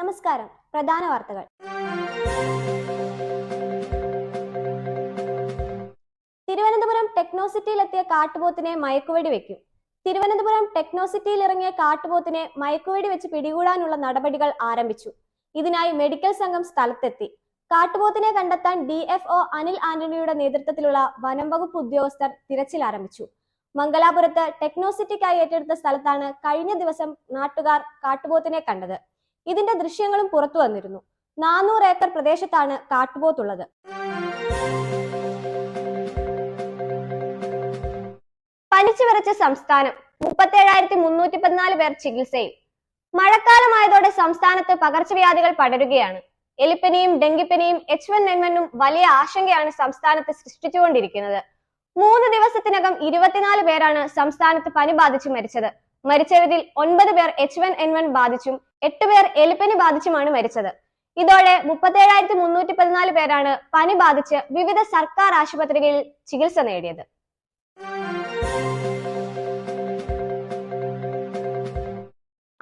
നമസ്കാരം. പ്രധാന വാർത്തകൾ. തിരുവനന്തപുരം ടെക്നോസിറ്റിയിലെത്തിയ കാട്ടുപോത്തിനെ മയക്കുവെടി വെക്കും. തിരുവനന്തപുരം ടെക്നോസിറ്റിയിൽ ഇറങ്ങിയ കാട്ടുപോത്തിനെ മയക്കുവെടി വെച്ച് പിടികൂടാനുള്ള നടപടികൾ ആരംഭിച്ചു. ഇതിനായി മെഡിക്കൽ സംഘം സ്ഥലത്തെത്തി. കാട്ടുപോത്തിനെ കണ്ടെത്താൻ DFO അനിൽ ആന്റണിയുടെ നേതൃത്വത്തിലുള്ള വനം വകുപ്പ് ഉദ്യോഗസ്ഥർ തിരച്ചിൽ ആരംഭിച്ചു. മംഗലാപുരത്ത് ടെക്നോസിറ്റിക്കായി ഏറ്റെടുത്ത സ്ഥലത്താണ് കഴിഞ്ഞ ദിവസം നാട്ടുകാർ കാട്ടുപോത്തിനെ കണ്ടത്. ഇതിന്റെ ദൃശ്യങ്ങളും പുറത്തു വന്നിരുന്നു. 400 ഏക്കർ പ്രദേശത്താണ് കാട്ടുപോത്തുള്ളത്. പനിച്ചു വിറച്ച സംസ്ഥാനം. 37,314 പേർ ചികിത്സയിൽ. മഴക്കാലമായതോടെ സംസ്ഥാനത്ത് പകർച്ചവ്യാധികൾ പടരുകയാണ്. എലിപ്പനിയും ഡെങ്കിപ്പനിയും H1N1 വലിയ ആശങ്കയാണ് സംസ്ഥാനത്ത് സൃഷ്ടിച്ചുകൊണ്ടിരിക്കുന്നത്. 3 ദിവസത്തിനകം 24 പേരാണ് സംസ്ഥാനത്ത് പനി ബാധിച്ച് മരിച്ചത്. മരിച്ചവരിൽ 9 പേർ H1N1 ബാധിച്ചും 8 പേർ എലിപ്പനി ബാധിച്ചുമാണ് മരിച്ചത്. ഇതോടെ 37,314 പേരാണ് പനി ബാധിച്ച് വിവിധ സർക്കാർ ആശുപത്രികളിൽ ചികിത്സ നേടിയത്.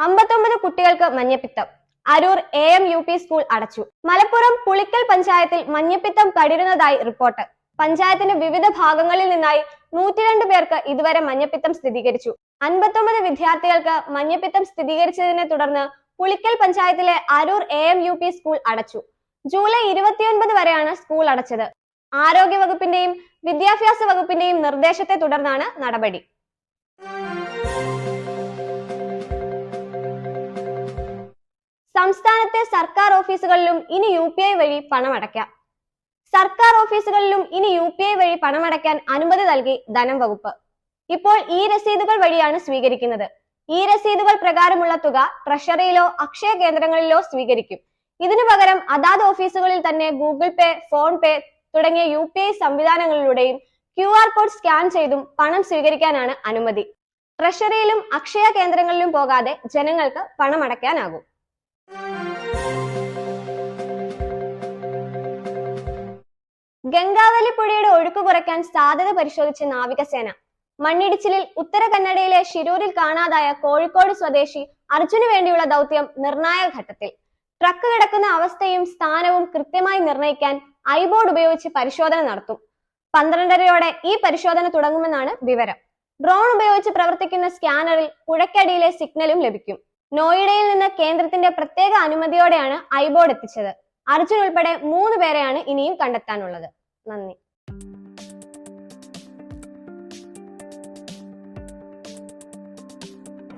അമ്പത്തൊമ്പത് കുട്ടികൾക്ക് മഞ്ഞപ്പിത്തം. അരൂർ AM UP സ്കൂൾ അടച്ചു. മലപ്പുറം പുളിക്കൽ പഞ്ചായത്തിൽ മഞ്ഞപ്പിത്തം പടരുന്നതായി റിപ്പോർട്ട്. പഞ്ചായത്തിന്റെ വിവിധ ഭാഗങ്ങളിൽ നിന്നായി 102 പേർക്ക് ഇതുവരെ മഞ്ഞപ്പിത്തം സ്ഥിരീകരിച്ചു. 59 വിദ്യാർത്ഥികൾക്ക് മഞ്ഞപ്പിത്തം സ്ഥിരീകരിച്ചതിനെ തുടർന്ന് പുളിക്കൽ പഞ്ചായത്തിലെ അരൂർ AM UP സ്കൂൾ അടച്ചു. ജൂലൈ 29 വരെയാണ് സ്കൂൾ അടച്ചത്. ആരോഗ്യ വകുപ്പിന്റെയും വിദ്യാഭ്യാസ വകുപ്പിന്റെയും നിർദ്ദേശത്തെ തുടർന്നാണ് നടപടി. സംസ്ഥാനത്തെ സർക്കാർ ഓഫീസുകളിലും ഇനി UPI വഴി പണമടയ്ക്കാം. സർക്കാർ ഓഫീസുകളിലും ഇനി UPI വഴി പണമടയ്ക്കാൻ അനുമതി നൽകി ധനം വകുപ്പ്. ഇപ്പോൾ ഈ രസീതുകൾ വഴിയാണ് സ്വീകരിക്കുന്നത്. ഈ രസീതുകൾ പ്രകാരമുള്ള തുക ട്രഷറിയിലോ അക്ഷയ കേന്ദ്രങ്ങളിലോ സ്വീകരിക്കും. ഇതിനു പകരം അതാത് ഓഫീസുകളിൽ തന്നെ ഗൂഗിൾ പേ, ഫോൺ പേ തുടങ്ങിയ UPI സംവിധാനങ്ങളിലൂടെയും QR കോഡ് സ്കാൻ ചെയ്തും പണം സ്വീകരിക്കാനാണ് അനുമതി. ട്രഷറിയിലും അക്ഷയ കേന്ദ്രങ്ങളിലും പോകാതെ ജനങ്ങൾക്ക് പണമടയ്ക്കാനാകും. ഗംഗാവലി പുഴയുടെ ഒഴുക്ക് കുറയ്ക്കാൻ സാധ്യത പരിശോധിച്ച് നാവികസേന. മണ്ണിടിച്ചിലിൽ ഉത്തര കന്നഡയിലെ ഷിരൂരിൽ കാണാതായ കോഴിക്കോട് സ്വദേശി അർജുന് വേണ്ടിയുള്ള ദൗത്യം നിർണായക ഘട്ടത്തിൽ. ട്രക്ക് കിടക്കുന്ന അവസ്ഥയും സ്ഥാനവും കൃത്യമായി നിർണയിക്കാൻ ഐബോർഡ് ഉപയോഗിച്ച് പരിശോധന നടത്തും. 12:30 ഈ പരിശോധന തുടങ്ങുമെന്നാണ് വിവരം. ഡ്രോൺ ഉപയോഗിച്ച് പ്രവർത്തിക്കുന്ന സ്കാനറിൽ പുഴയ്ക്കടിയിലെ സിഗ്നലും ലഭിക്കും. നോയിഡയിൽ നിന്ന് കേന്ദ്രത്തിന്റെ പ്രത്യേക അനുമതിയോടെയാണ് ഐബോർഡ് എത്തിച്ചത്. അർജുൻ ഉൾപ്പെടെ 3 പേരെയാണ് ഇനിയും കണ്ടെത്താനുള്ളത്. നന്ദി.